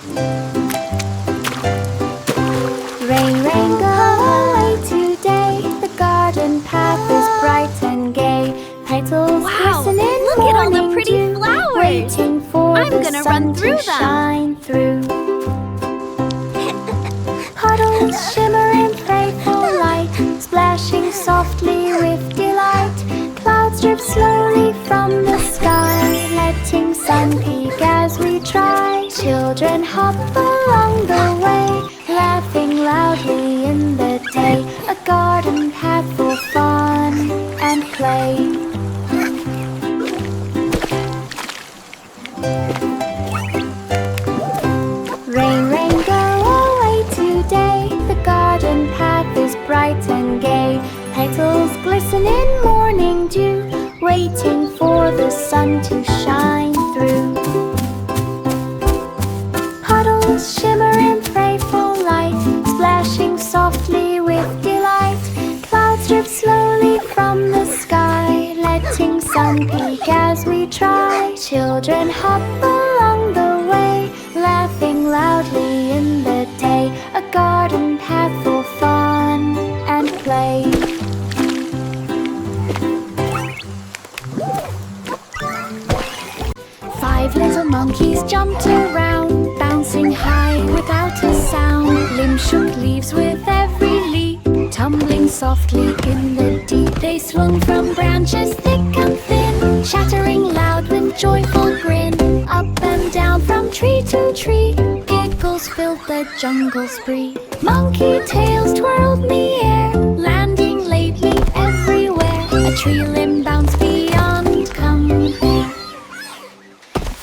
Rain, rain, go away today. The garden path is bright and gay. Petals glisten in Look at all the morning pretty dew, flowers. waiting for I'm the gonna sun run through to them. shine through. Puddles shimmer in playful light, splashing softly with delight. Clouds drip slowly from the sky, letting sun peek as we try. Children hop along the way, laughing loudly in the day. A garden path for fun and play. Rain, rain, go away today. The garden path is bright and gay. Petals glisten in morning dew, waiting for the sun to shine through. Puddles shimmer in playful light, splashing softly with delight. Clouds drip slowly from the sky, letting sun peek as we try. Children hop along the way, laughing loudly in the day. A garden path for fun and play. Five little monkeys jumped around, bouncing high without a sound. Limbs shook leaves with every leap, tumbling softly in the deep. They swung from branches thick and thin, chattering loud with joyful grin. Up and down from tree to tree, giggles filled the jungle spree. Monkey tails twirled in the air, landing lately everywhere. A tree limb bounced beyond compare.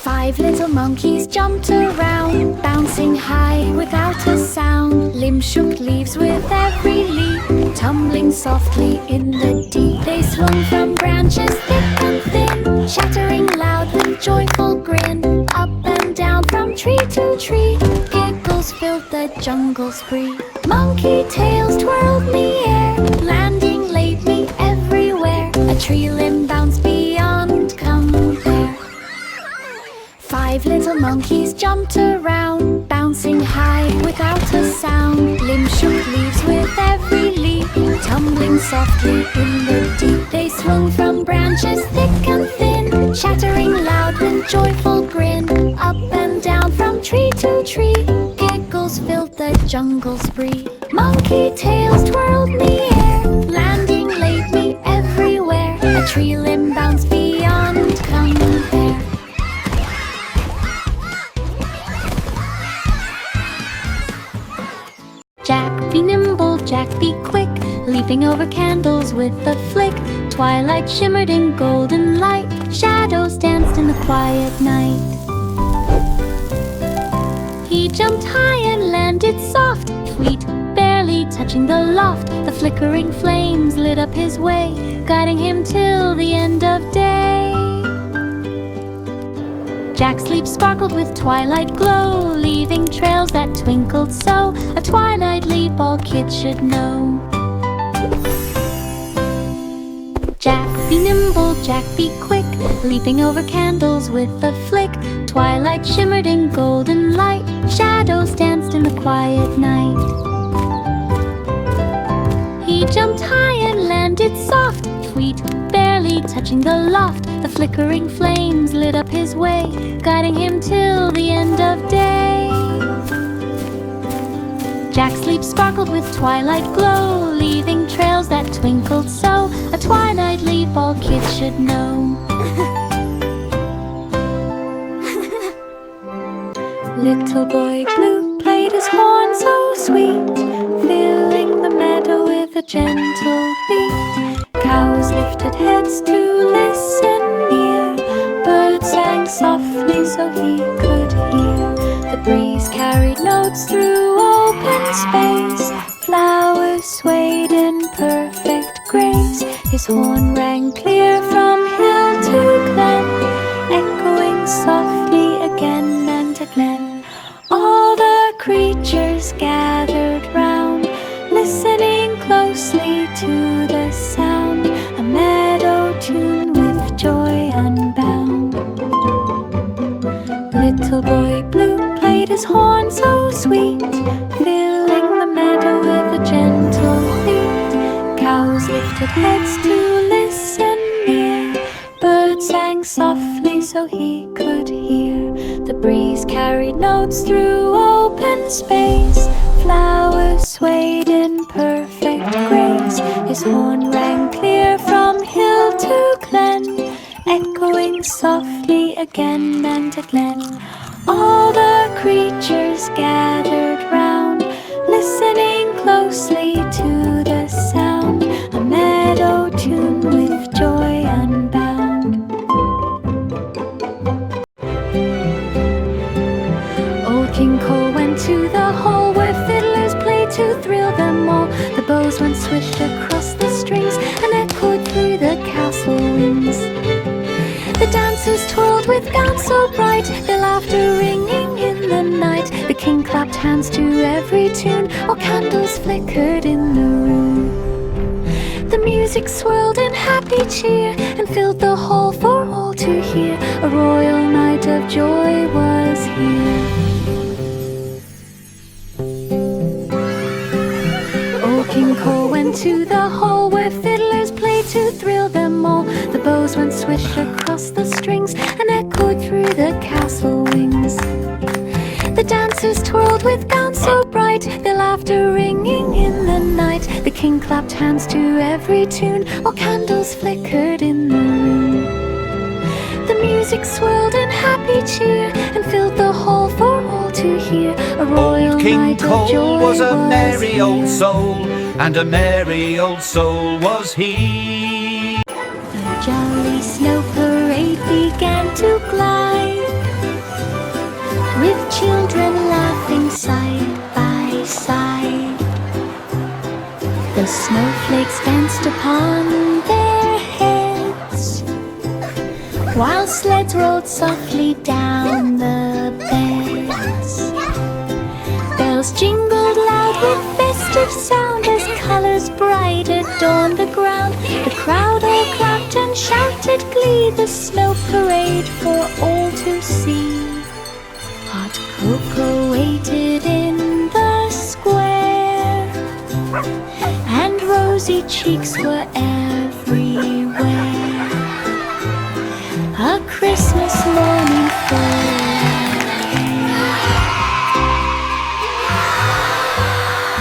Five little monkeys jumped around, bouncing high without a sound. Limbs shook leaves with every leap, tumbling softly in the deep. They swung from branches thick and thin, chattering loud with joyful grin. Up and down from tree to tree, giggles filled the jungle spree. Monkey tails twirled in the air, landing lately everywhere. A tree limb bounced beyond compare. Five little monkeys jumped around, bouncing high without a sound. Limbs shook leaves with every leap, tumbling softly in the deep. They swung from branches thick and thin, chattering loud with joyful grin. Up and down from tree to tree, giggles filled the jungle spree. Monkey tails twirled in the air, landing lately everywhere. A tree limb bounced beyond compare. Jack, be nimble, Jack, be quick, leaping over candles with a flick. Twilight shimmered in golden light, shadows danced in the quiet night. He jumped high and landed soft, feet barely touching the loft. The flickering flames lit up his way, guiding him till the end of day. Jack's sleep sparkled with twilight glow, leaving trails that twinkled so. A twilight leap all kids should know. Jack, be nimble, Jack, be quick, leaping over candles with a flick. Twilight shimmered in golden light, shadows danced in the quiet night. He jumped high and landed soft, feet barely touching the loft. The flickering flames lit up his way, guiding him till the end of day. Jack's sleep sparkled with twilight glow, leaving trails that twinkled so. A twilight leap all kids should know. Little boy blue played his horn so sweet, filling the meadow with a gentle beat. Cows lifted heads to listen near, birds sang softly so he could hear. The breeze carried notes through open space, flowers swayed in perfect grace. His horn rang clear from hill to glen, echoing softly again and again. All the creatures gathered round, listening closely to the sound, a meadow tune with joy unbound. Little boy blue played his his horn so sweet, filling the meadow with a gentle beat. Cows lifted heads to listen near, birds sang softly so he could hear. The breeze carried notes through open space, flowers swayed in perfect grace. His horn rang clear from hill to glen, echoing softly again and again. All the creatures gathered round, listening closely to the sound, a meadow tune with joy unbound. Old King Cole went to the hall where fiddlers played to thrill them all. The bows went swished across the strings and echoed through the castle wings. The dancers twirled with gowns so bright, their laughter ringing in the night. The king clapped hands to every tune, while candles flickered in the room. The music swirled in happy cheer and filled the hall for all to hear. A royal night of joy was here. Old King Cole went to the hall where fiddlers played to thrill them all. The bows went swish across the strings and echoed through the castle wings. The dancers twirled with gowns so bright, their laughter ringing in the night. The king clapped hands to every tune, while candles flickered in the room. The music swirled in happy cheer and filled the hall for all to hear. A royal Old King night of Cole joy was a merry here. old soul, and a merry old soul was he. The jolly snow parade began to glide, with children laughing side by side. The snowflakes danced upon their heads, while sleds rolled softly down the beds. Bells jingled loud with festive sound as colors bright adorned the ground. The crowd all clapped and shouted glee, the snow parade for all to see. Hot cocoa waited in the square, and rosy cheeks were everywhere. A Christmas morning full of care.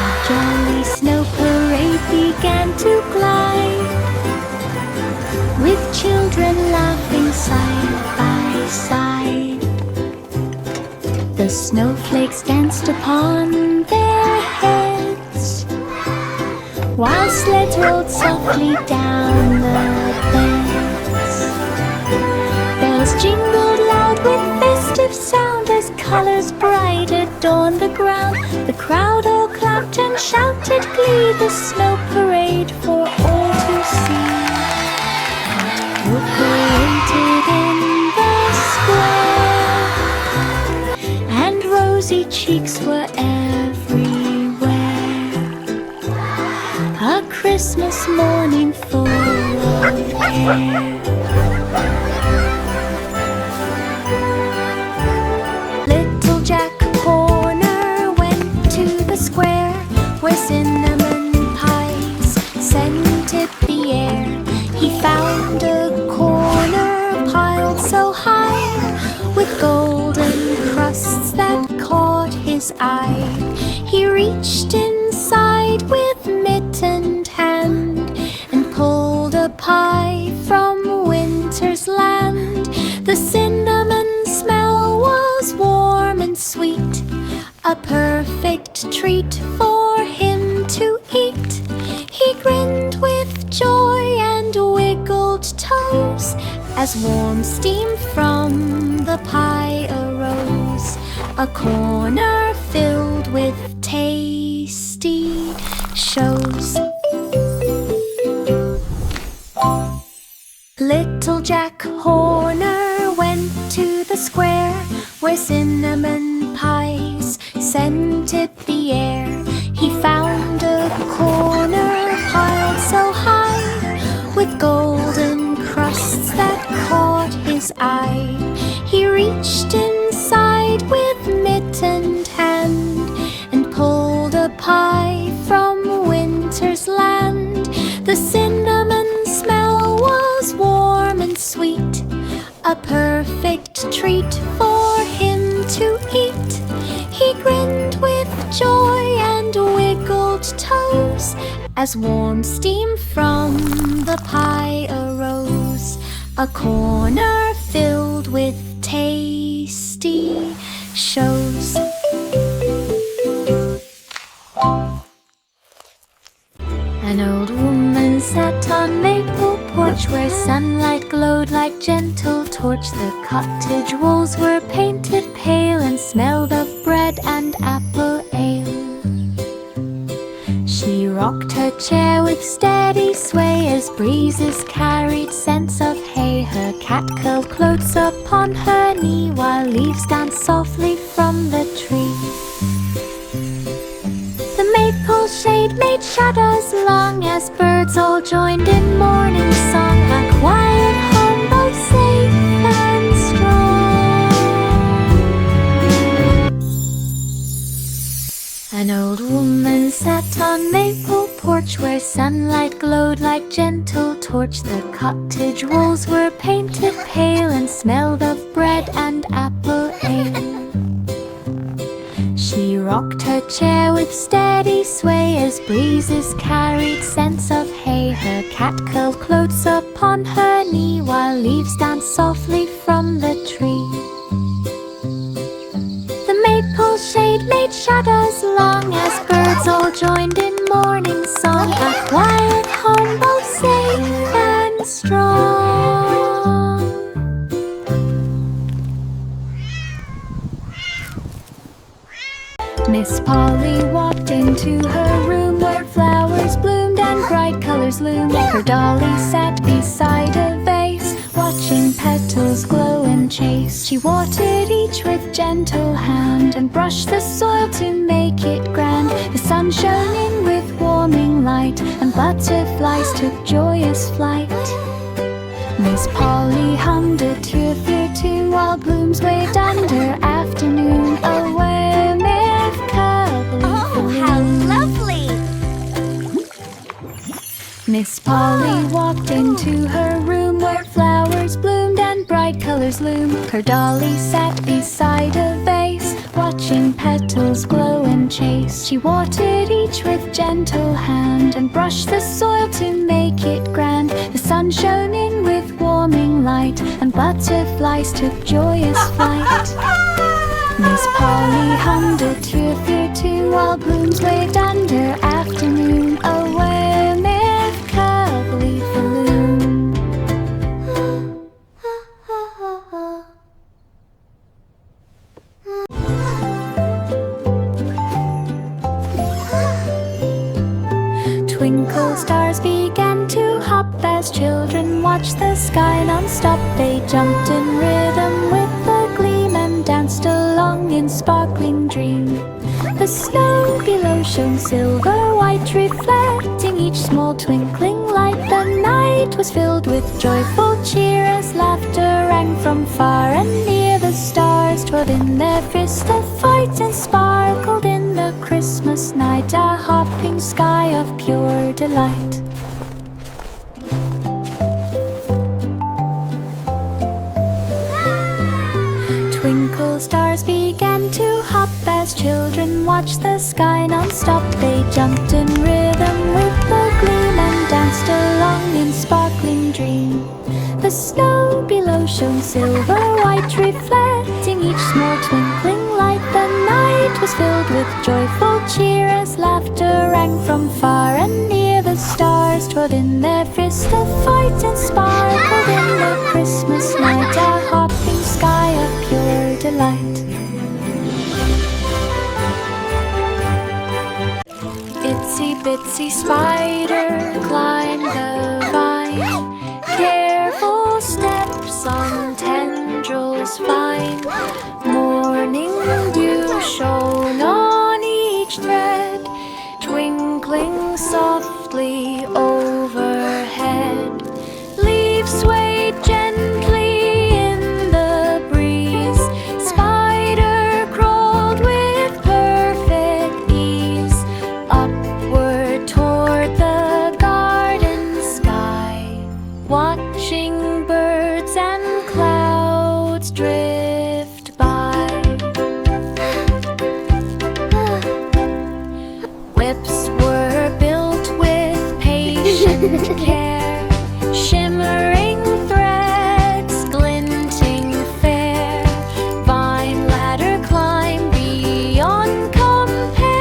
A jolly snow parade began to glide, with children laughing side by side. The snowflakes danced upon their heads, while sleds rolled softly down the beds. Bells jingled loud with festive sound as colors bright adorned the ground. The crowd all clapped and shouted glee, the snow parade for all to see. Hot cocoa waited in the square, and rosy cheeks were everywhere. A Christmas morning full of care. Little Jack Horner went to the square where cinnamon pies scented the air. He found a corner piled so high with golden crusts that caught his eye. He reached inside with mittened hand and pulled a pie from winter's land. The cinnamon smell was warm and sweet, a perfect treat for him to eat. He grinned with joy and wiggled toes as warm steam from the pie arose. A corner filled with tasty shows. Little Jack Horner went to the square where cinnamon pies scented the air. He found a corner piled so high with golden crusts that caught his eye. He reached inside with mittened perfect treat for him to eat. He grinned with joy and wiggled toes as warm steam from the pie arose. A corner filled with tasty shows. An old woman sat on maple porch where sunlight glowed like gentle torch. The cottage walls were painted pale and smelled of bread and apple ale. She rocked her chair with steady sway as breezes carried scents of hay. Her cat curled close upon her knee while leaves danced softly from the tree. The maple shade made shadows long as birds all joined in morning song. A quiet home both safe and strong. An old woman sat on maple porch where sunlight glowed like gentle torch. The cottage walls were painted pale and smelled of bread and apple ale. She rocked her chair with steady sway as breezes carried scents of hay. Her cat curled close upon her knee while leaves danced softly from the tree. The maple shade made shadows long as birds all joined in morning song. A quiet home both safe and strong. Miss Polly walked into her room where flowers bloomed and bright colors loomed. Her dolly sat beside a vase, watching petals glow and chase. She watered each with gentle hand and brushed the soil to make it grand. The sun shone in with warming light and butterflies took joyous flight. Miss Polly hummed a tear tune while blooms waved under afternoon away. How lovely! Miss Polly walked into her room where flowers bloomed and bright colors loomed. Her dolly sat beside a vase, watching petals glow and chase. She watered each with gentle hand and brushed the soil to make it grand. The sun shone in with warming light and butterflies took joyous flight. Miss Polly hummed a tear tune while blooms waved under afternoon away amid cuddly balloon. Twinkle stars began to hop as children watched the sky non-stop. They jumped in rhythm with the gleam and danced along in sparkling dream. The snow below shone silver white, reflecting each small twinkling light. The night was filled with joyful cheer as laughter rang from far and near. The stars twirled in their fists of fight and sparkled in the Christmas night, a hopping sky of pure delight. Twinkle stars began to hop as children watched the sky non-stop. They jumped in rhythm with the gleam and danced along in sparkling dream. The snow below shone silver white, reflecting each small twinkling light. The night was filled with joyful cheer as laughter rang from far and near. The stars twirled in their fists of fight and sparkled in the Christmas night, a hopping sky of pure delight. Itsy bitsy spider climbed the vine, careful steps on tendrils fine. Morning dew shone on each thread, twinkling softly overhead. Leaves swayed gently in the breeze. Spider crawled with perfect ease upward toward the garden sky. with care. Shimmering threads, glinting fair. Vine ladder climb beyond compare.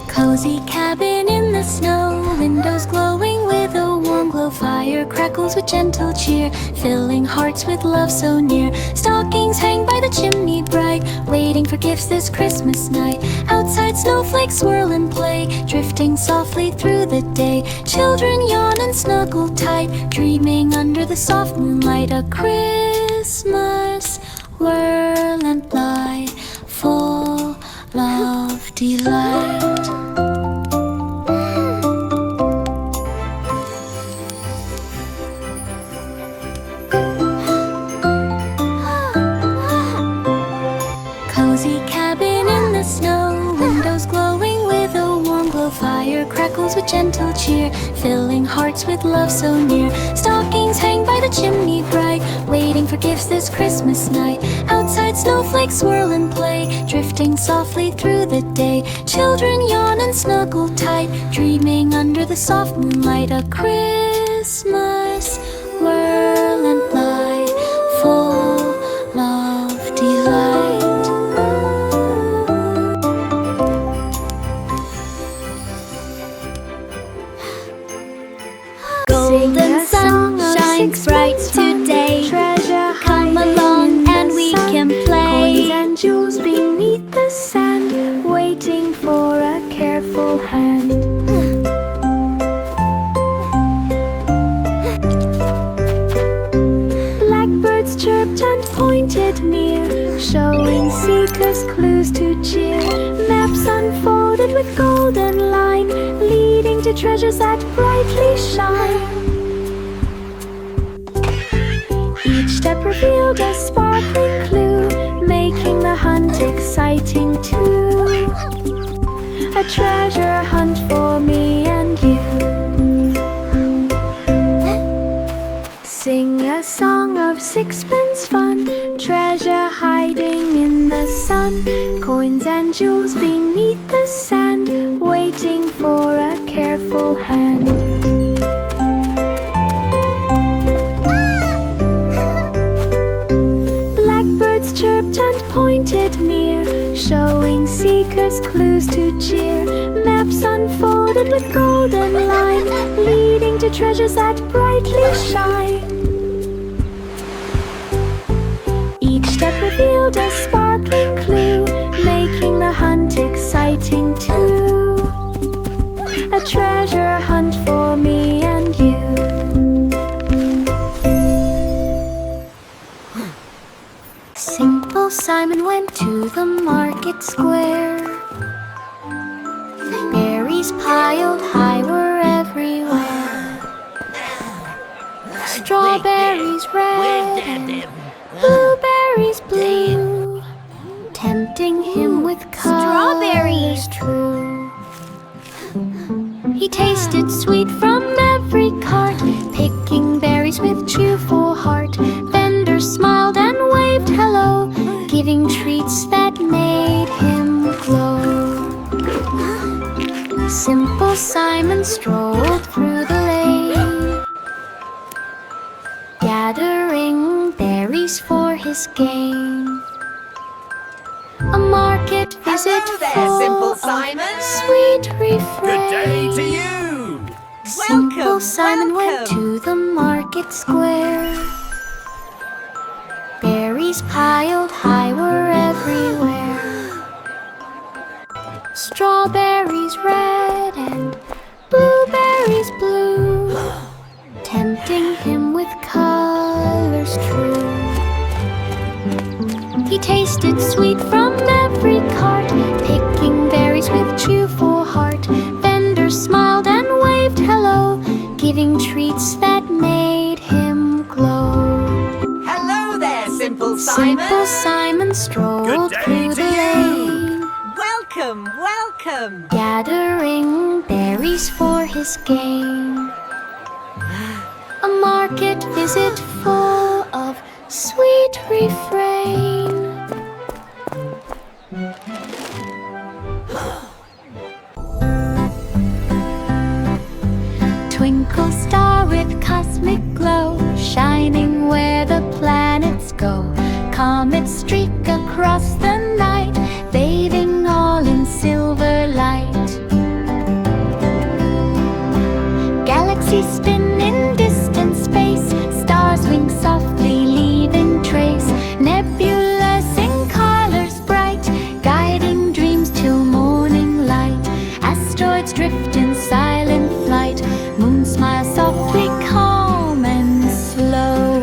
Cozy cabin in the snow, windows glowing with a warm glow. Fire crackles with gentle cheer, filling hearts with love so near. Stockings hang by the chimney bright, waiting for gifts this Christmas night. Outside snowflakes swirl and play, drifting softly through the day. Children yawn and snuggle tight, dreaming under the soft moonlight. A Christmas whirl and fly, full of delight. Cozy cabin in the snow, windows glowing with a warm glow. Fire crackles with gentle cheer, filling hearts with love so near. Stockings hang by the chimney bright, waiting for gifts this Christmas night. Outside snowflakes swirl and play, drifting softly through the day. Children yawn and snuggle tight, dreaming under the soft moonlight. A Christmas whirl and fly, full of delight. Golden sun shines bright today. Come along and we can play. Coins and jewels beneath the sand, waiting for a careful hand. Blackbirds chirped and pointed near, showing seekers clues to cheer. Maps unfolded with golden line, leading to treasures that brightly shine. Each step revealed a sparkling clue, making the hunt exciting too. A treasure hunt for me and you. Sing a song of sixpence fun, treasure hiding in the sun. Coins and jewels beneath the sand, waiting for a careful hand. Blackbirds chirped and pointed near, showing seekers clues to cheer. Maps unfolded with golden line, leading to treasures that brightly shine. Each step revealed a sparkling clue, making the hunt exciting too. A treasure hunt for me and you. Simple Simon went to the market square. Berries piled high were everywhere. Strawberries red and blueberries blue, tempting him with colors true. He tasted sweet from every cart, picking berries with cheerful heart. Vendors smiled and waved hello, giving treats that made him glow. Simple Simon strolled through the lane, gathering berries for his gain. A market visit full Simple Simon. of sweet refrain. Good day to you. Simple Simon went to the market square. Berries piled high were everywhere. Strawberries red and blueberries blue, tempting him with colors true. He tasted sweet from every cart, picking berries with cheerful heart. Vendors smiled and waved hello, giving treats that made him glow. Hello there, Simple Simon. Simple Simon strolled through the lane, Welcome, welcome. gathering berries for his gain. A market visit full of sweet refrain. Twinkle star with cosmic glow, shining where the planets go. Comet streak across the night, bathing all in silver light. Galaxies spin in distant space, stars wing softly leaving trace. Nebulas in colors bright, guiding dreams till morning light. Asteroids drift in silent flight, moon smiles softly calm and slow.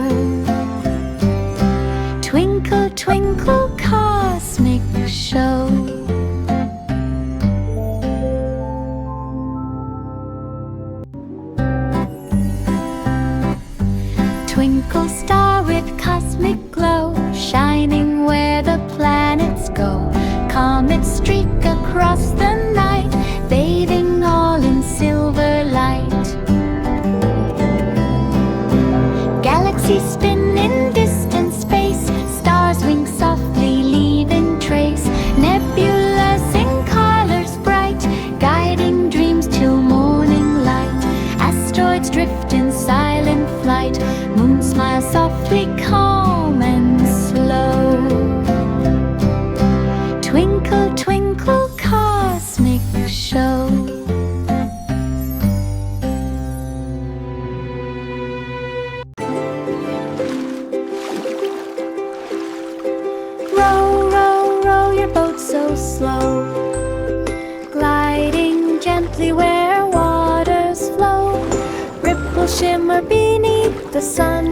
Twinkle, twinkle, cosmic show. Twinkle star with cosmic glow, shining where the planets go. Comet streak across the night, bathing all in silver light. Galaxies spin in distant space, stars wing softly leaving trace. Nebulas in colors bright, guiding dreams till morning light. Asteroids drift in silent flight, moon smiles softly calm and slow. Twinkle, twinkle, cosmic show. Row, row, row your boat so slow, gliding gently where waters flow. Ripples shimmer beneath the sun,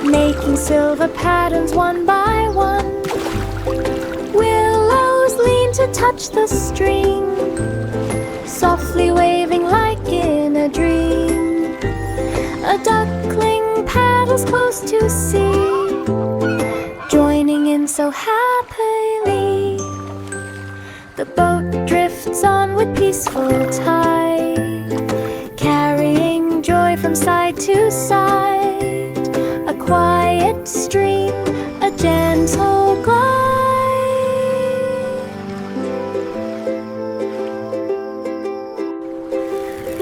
making silver patterns one by one. Willows lean to touch the stream, softly waving like in a dream. A duckling paddles close to sea, joining in so happily. The boat drifts on with peaceful tide, carrying joy from side to side. A quiet stream, a gentle glide.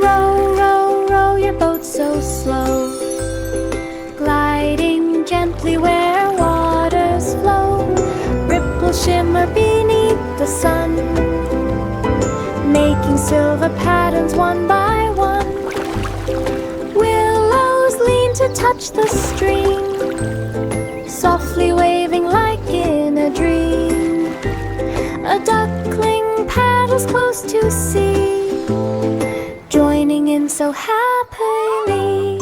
Row, row, row your boat so slow, gliding gently where waters flow. Ripples shimmer beneath the sun, making silver patterns one by one. Willows lean to touch the stream, softly waving like in a dream. A duckling paddles close to sea, joining in so happily.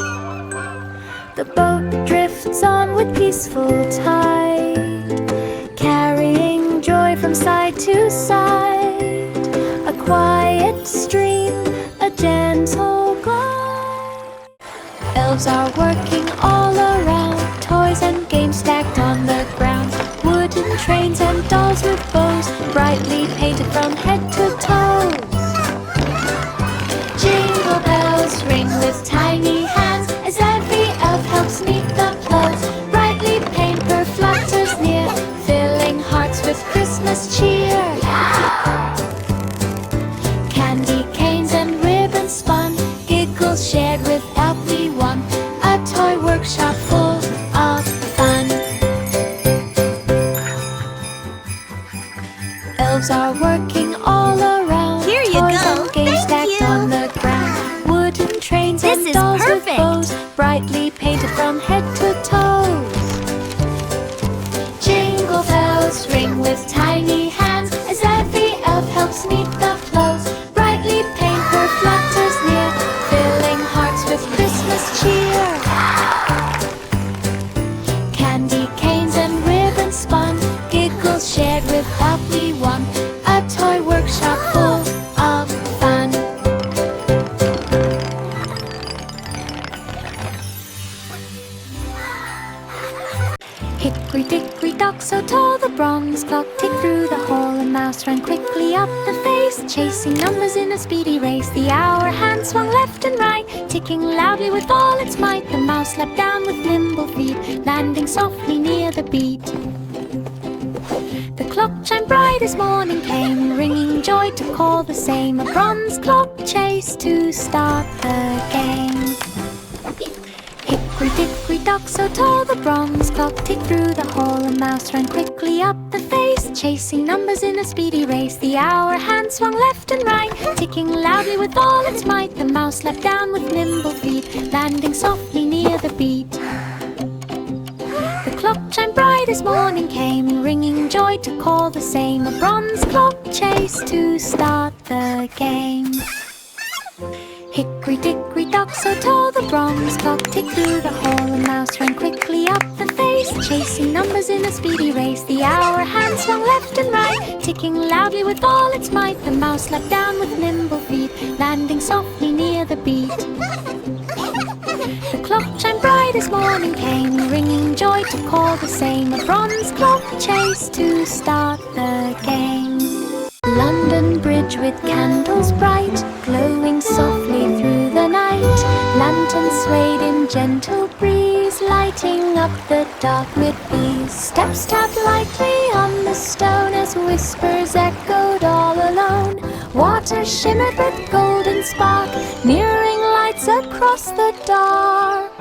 The boat drifts on with peaceful tide, carrying joy from side to side. A quiet stream, a gentle glide. Elves are working all around, toys and games stacked on the ground. Wooden trains and dolls with bows, brightly painted from head to toes. Jingle bells ring with tiny hands, as every elf helps meet the flows. Brightly paper flutters near, filling hearts with Christmas cheer. Candy canes and ribbons spun, giggles shared with everyone. A toy workshop full of fun. Elves are working all around. Here you toys go. and games Thank stacked you. on the ground. Wooden trains This and is dolls with perfect. bows, brightly painted from head to toes. Jingle bells ring with tiny hands, as every elf helps meet the flows. Brightly paper flutters near, filling hearts with Christmas cheer. Candy canes and ribbons spun, giggles shared with everyone. A toy workshop full of fun. Hickory dickory dock, so tall the bronze clock ticked through the hall. A mouse ran quickly up the face, chasing numbers in a speedy race. The hour hand swung left and right, tick ticking loudly with all its might. The mouse leapt down with nimble feet, landing softly near the beat. The clock chimed bright as morning came, ringing joy to call the same. A bronze clock chased to start the game. Hickory-dickory-dock, so tall the bronze clock ticked through the hall. A mouse ran quickly up the face, chasing numbers in a speedy race. The hour hand swung left and right, ticking loudly with all its might. The mouse leapt down with nimble feet, landing softly near the beat. The clock chimed bright as morning came, ringing joy to call the same. A bronze clock chased to start the game. Hickory-dickory-dock, so tall the bronze clock ticked through the hall. A mouse ran quickly up the face, chasing numbers in a speedy race. The hour hand swung left and right, ticking loudly with all its might. The mouse leapt down with nimble feet, landing softly near the beat. The clock chimed bright as morning came, ringing joy to call the same. A bronze clock chased to start the game. London Bridge with candles bright, glowing softly through the night. Lanterns swayed in gentle breeze, lighting up the dark with ease. Steps tapped lightly on the stone as whispers echoed all alone. Water shimmered with golden spark, mirroring lights across the dark.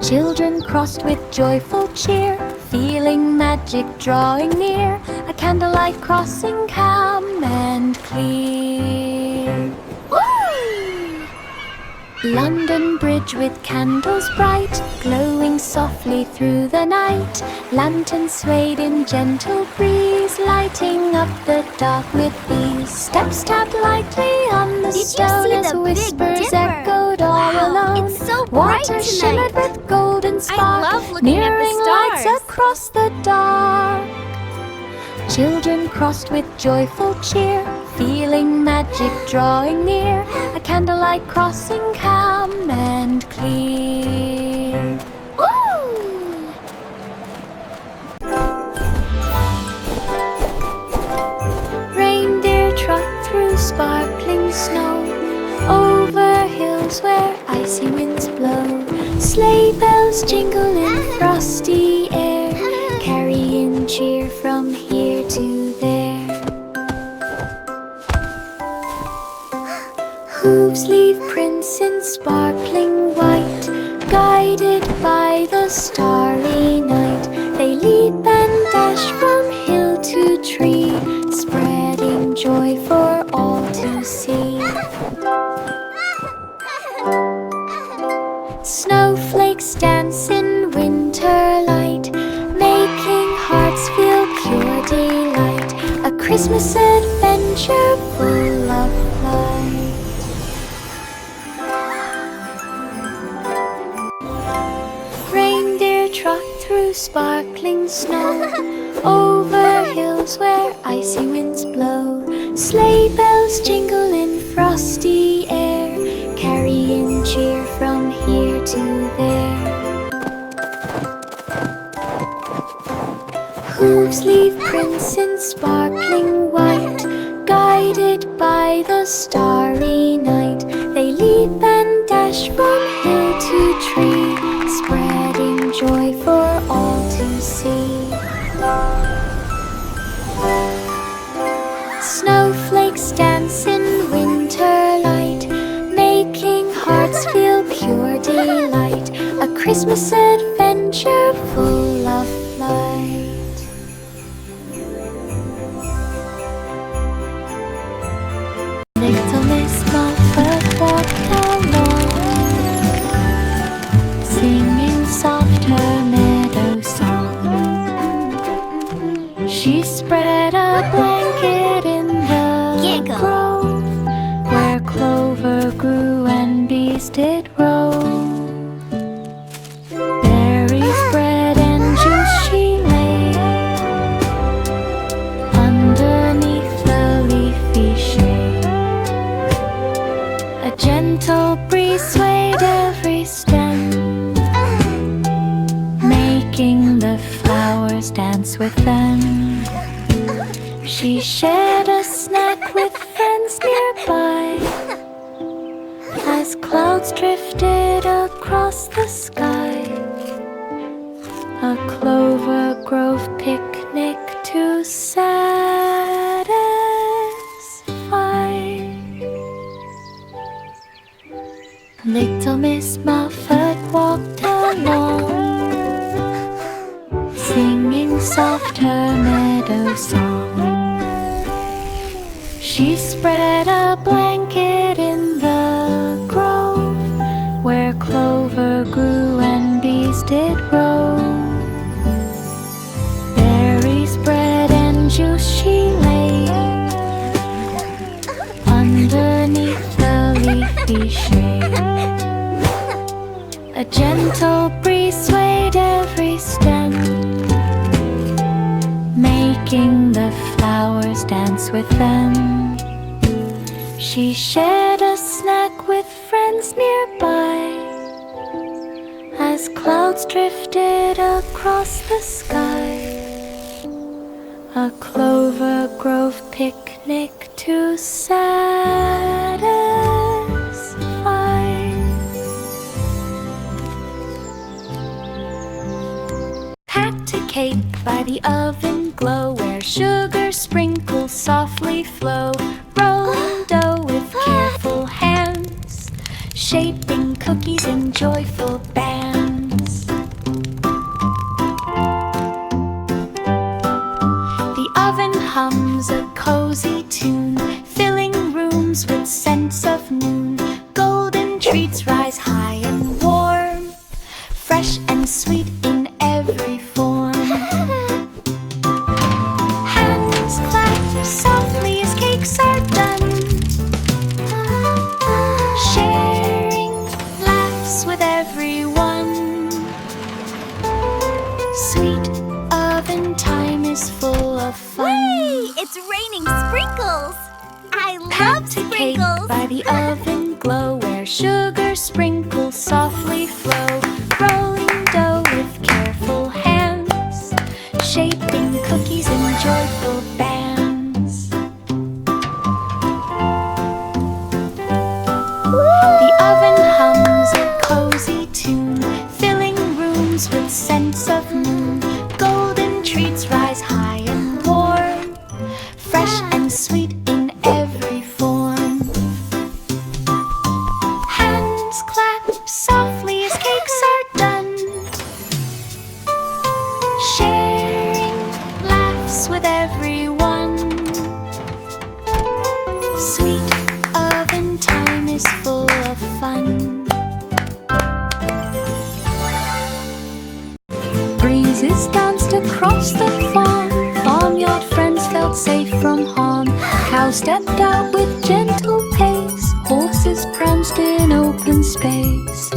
Children crossed with joyful cheer, feeling magic drawing near. A candlelight crossing calm and clear. Woo! London Bridge with candles bright, glowing softly through the night. Lanterns swayed in gentle breeze, lighting up the dark with ease. Steps tapped lightly on the stone as whispers echoed all alone. It's so bright Water tonight. shimmered with golden spark, I love looking at the mirroring lights stars. across the dark. Children crossed with joyful cheer, feeling magic drawing near. A candlelight crossing calm and clear. Woo! Reindeer trot through sparkling snow, over hills where icy winds blow. Sleigh bells jingle in frosty air, carrying cheer from here to there. Hooves leave prints in sparkling white, guided by the starry night. They leap and dash from hill to tree, spreading joy for all to see. Snowflakes dance in winter light, making hearts feel pure delight. A Christmas adventure full of light. Reindeer trot through sparkling snow, over hills where icy winds blow. Sleigh bells jingle in frosty air, carrying cheer from here to there. Hooves leave prints in sparkling white, guided by the starry night. They leap and dash from hill to tree, spreading joy for all to see. Snowflakes dance in winter light, making hearts feel pure delight. A Christmas adventure full of light. Little Miss Muffet walked along, singing soft her meadow song. She spread a blanket in the Giggle. grove, where clover grew and bees did rove. Berries, bread, and juice she laid underneath the leafy shade. A gentle breeze swayed every stem, making the flowers dance with them. She shared a snack with friends nearby, as clouds drifted across the sky. A clover grove picnic to satisfy. Little Miss Muffet walked along, singing soft her meadow song. She spread a blanket in the grove, where clover grew and bees did rove. Berries, bread, and juice she laid underneath the leafy shade. A gentle breeze swayed every stem, making the flowers dance with them. She shared a snack with friends nearby, as clouds drifted across the sky. A clover grove picnic to satisfy. Packed a cake by the oven glow, where sugar sprinkles softly flow. Rolling dough with careful hands, shaping cookies in joyful bands. The oven hums a cozy tune, filling rooms with scents of noon. Golden treats rise high and warm, fresh and sweet in every form. Hands clap softly as cakes are done, sharing laughs with everyone. Sweet oven time is full of fun. Whee! It's raining sprinkles! I love Packed a cake sprinkles! by the oven glow, where sugar sprinkles softly flow. Rolling dough with careful hands, shaping cookies in joyful bands. The oven hums a cozy tune, filling rooms with scents of noon. Golden treats rise high and warm, fresh and sweet in every form. Hands clap softly as cakes are done, sharing laughs with everyone. Sweet oven time is full of fun. Breezes danced across the farm, farmyard friends felt safe from harm. Cows stepped out with gentle pace, horses pranced in open space.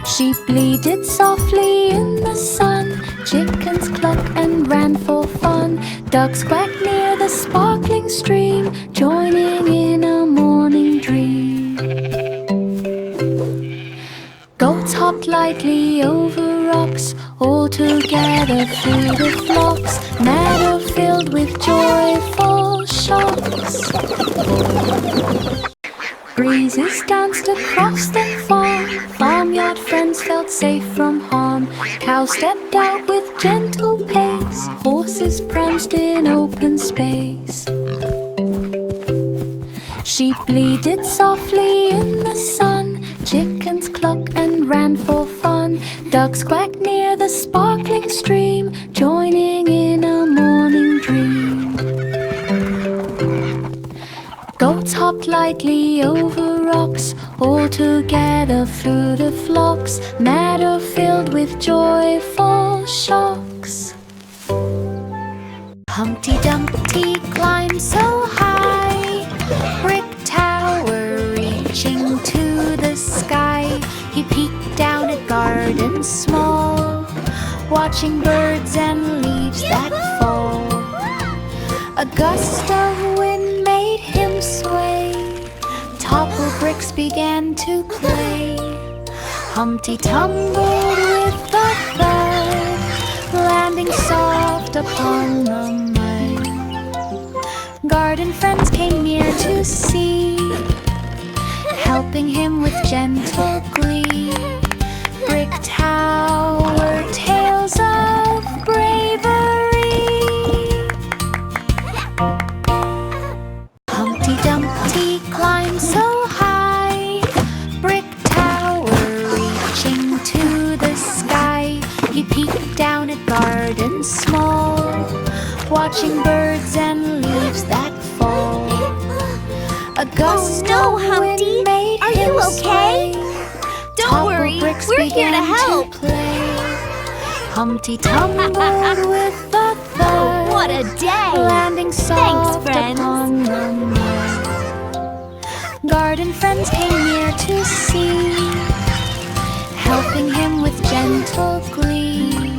Sheep bleated softly in the sun, chickens clucked and ran for fun. Ducks quacked near the sparkling stream, joining in a morning dream. Goats hopped lightly over rocks, all together through the flocks. Meadow filled with joyful shocks. Breezes danced across the farm, farmyard friends felt safe from harm. Cows stepped out with gentle pace, horses pranced in open space. Sheep bleated softly in the sun, chickens clucked and ran for fun. Ducks quacked near the sparkling stream, joining in a morning dream. Goats hopped lightly over rocks, all together through the flocks. Meadow filled with joyful shocks. Humpty Dumpty climbed so high, brick tower reaching to the sky. He peeked down at gardens small, watching birds and leaves that fall. A gust of wind made him sway, toppled bricks began to play. Humpty tumbled with a thud, landing soft upon the mud. Garden friends came near to see with gentle glee. Brick tower, tales of bravery. Humpty Dumpty climbed so high, brick tower reaching to the sky. He peeked down at gardens small, watching birds and leaves that fall. A gust no, of Humpty. wind made Are him you okay? sway. Don't Toppled worry, bricks we're here to began help. play. Humpty tumbled with a thud, What a day! landing soft friends. upon the mud. Garden friends came near to see, helping him with gentle glee.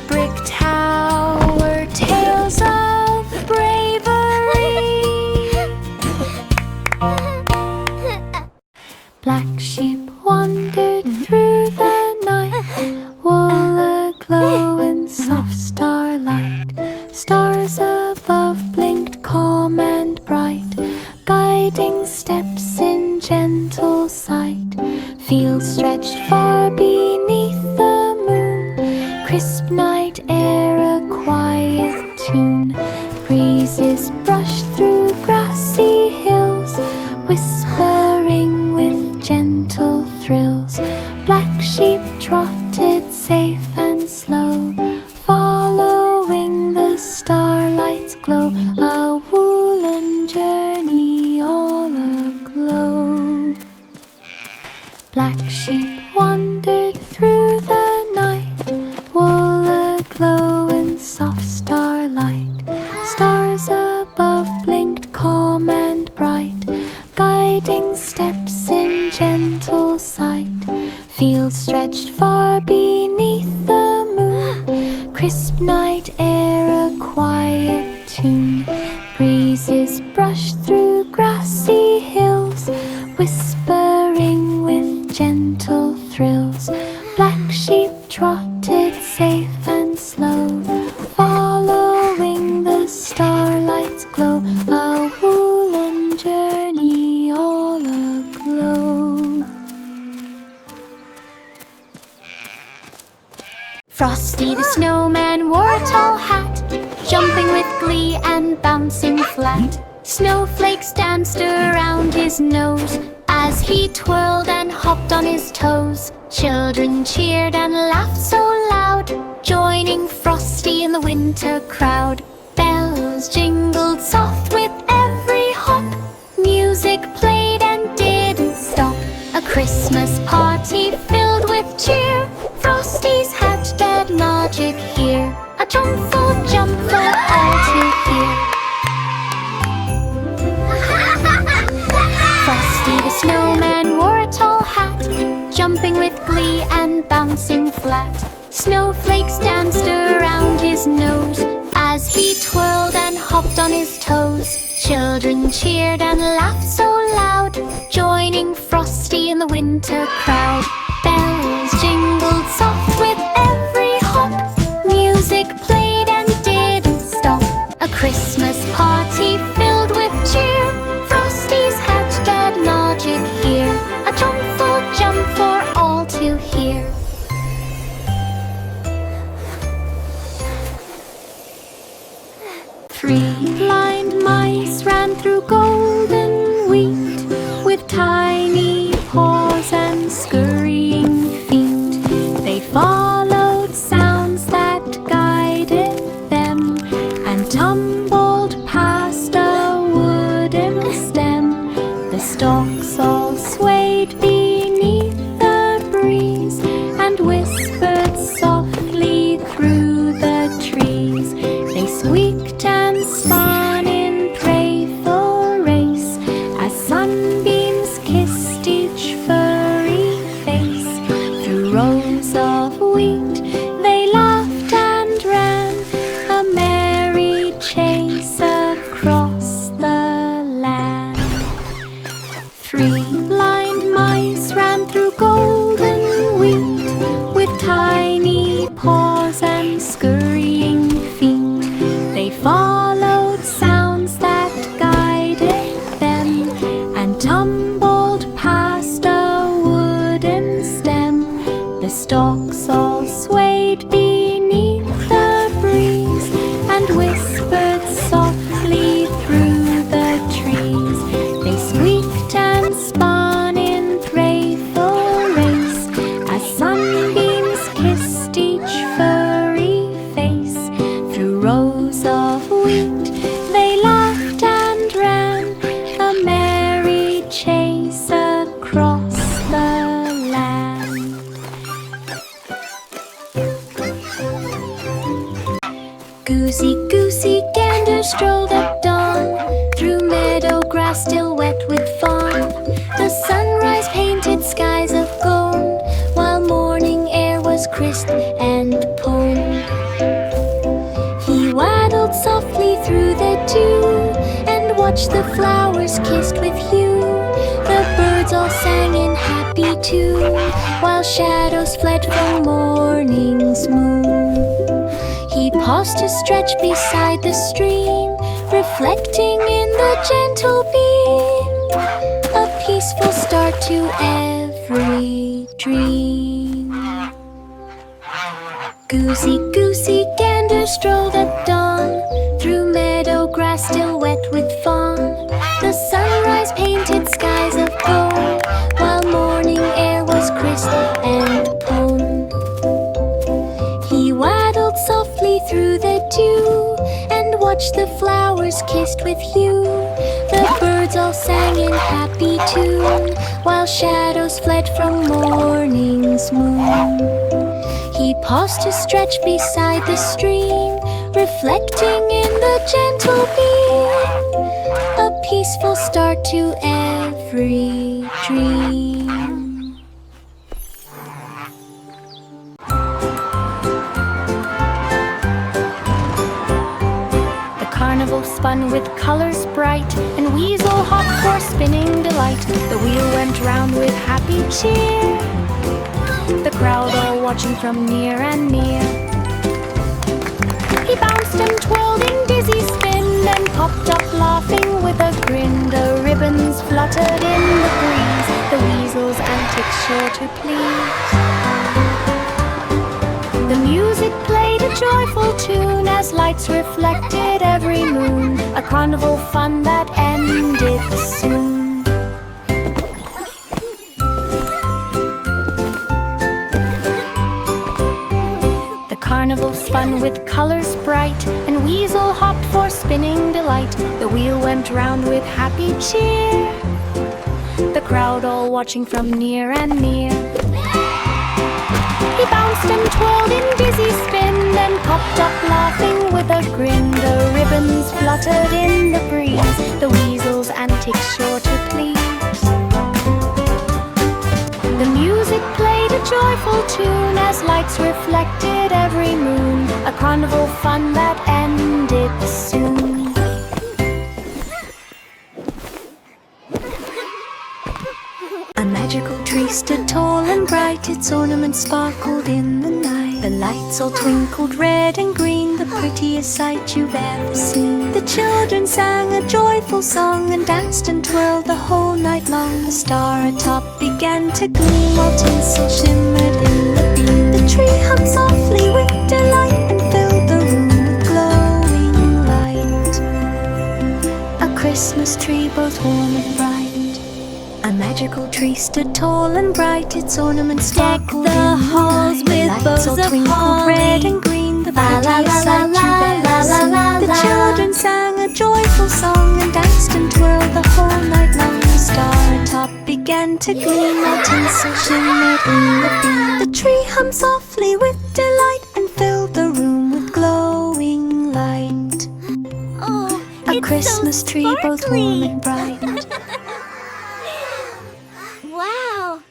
Brick tower, tales of bravery. Black sheep wandered through the night, wool aglow in soft starlight. Stars above blinked calm and bright, guiding steps in gentle sight. Fields stretched far beneath the moon, crisp night air a quiet tune. Breezes brushed through grassy hills, whispering with gentle thrills. Black sheep trotted safe and slow, following the starlight's glow. A woolen journey all aglow. Black sheep wandered through the night, wool aglow in soft starlight. Stars above blinked calm and bright, guiding steps in gentle sight. Fields stretched far beneath the moon, crisp night air a quiet tune. Breezes brushed through grassy hills, whispering with gentle thrills. Black sheep trotted safe and slow, following the starlight's glow. A woolen journey all aglow. Frosty the snowman wore a tall hat, jumping with glee and bouncing flat. Snowflakes danced around his nose as he twirled and hopped on his toes. Children cheered and laughed so loud, joining Frosty in the winter crowd. Bells jingled soft with every hop, music played and didn't stop. A Christmas party filled with cheer, Frosty's had dead logic here. A joyful jump for all to hear. Frosty the snowman wore a tall hat, jumping with glee and bouncing flat. Snowflakes danced around his nose as he twirled and hopped on his toes. Children cheered and laughed so loud, joining Frosty in the winter crowd. Bells jingled soft with every hop, music played and didn't stop. A Christmas party filled with cheer, Frosty's had dead logic here. A joyful jump for all to hear. Three blind mice ran through golden wheat with tiny paws and scurrying feet. They followed sounds that guided them and tumbled past a wooden stem. The stalks all swayed beneath the breeze and whispered softly through the trees. They squeaked and spun in playful race as sunbeams kissed each furry face. Through rows of wheat they laughed and ran, a merry chase across the land. Three blind mice ran through golden wheat with tiny paws and scurrying feet. They followed sounds that guided them and tumbled past a stalks all swayed beneath the breeze and whispered softly through the trees. They squeaked and spun in playful race as sunbeams kissed each furry face. Through rows of wheat they laughed and ran, a merry chase across the land. Goosey, goosey, gander strolled at dawn through meadow grass still wet with fawn. The sunrise painted skies of gold, while morning air was crisp and pond. He waddled softly through the dew and watched the flowers kissed with hue. The birds all sang in happy tune, while shadows fled from morning's moon. He paused to stretch beside the stream, reflecting in the gentle beam, a peaceful start to every dream. Goosey, goosey, gander strolled at dawn through meadow grass still wet with fawn. The sunrise painted skies of gold, while morning air was crisp and pond. He waddled softly through the dew and watched the flowers kissed with hue. The birds all sang in happy tune, while shadows fled from morning's moon. He paused to stretch beside the stream, reflecting in the gentle beam, a peaceful start to every dream. The carnival spun with colors bright, and weasel hopped for spinning delight. The wheel went round with happy cheer, the crowd all watching from near and near. He bounced and twirled in dizzy spin and popped up laughing with a grin. The ribbons fluttered in the breeze, the weasel's antics sure to please. The music played a joyful tune as lights reflected every moon, a carnival fun that ended soon. Carnival spun with colors bright, and weasel hopped for spinning delight. The wheel went round with happy cheer, the crowd all watching from near and near. He bounced and twirled in dizzy spin and popped up laughing with a grin. The ribbons fluttered in the breeze, the weasel's antics sure to please. The music played a joyful tune as lights reflected every moon, a carnival fun that ended soon. A magical tree stood tall and bright, its ornaments sparkled in the night. The lights all twinkled red and green, the prettiest sight you've ever seen. The children sang a joyful song and danced and twirled the whole night long. The star atop began to gleam while tinsel shimmered in the beam. The tree hummed softly with delight and filled the room with glowing light. A Christmas tree both warm and bright. A magical tree stood tall and bright, its ornaments sparkled in the halls with bows of holly, red and green, the prettiest sight you've ever seen. The children sang a joyful song and danced and twirled the whole night long. The star atop began to gleam while tinsel shimmered in the beam. The tree hummed softly with delight and filled the room with glowing light. Oh, A Christmas tree both warm and bright.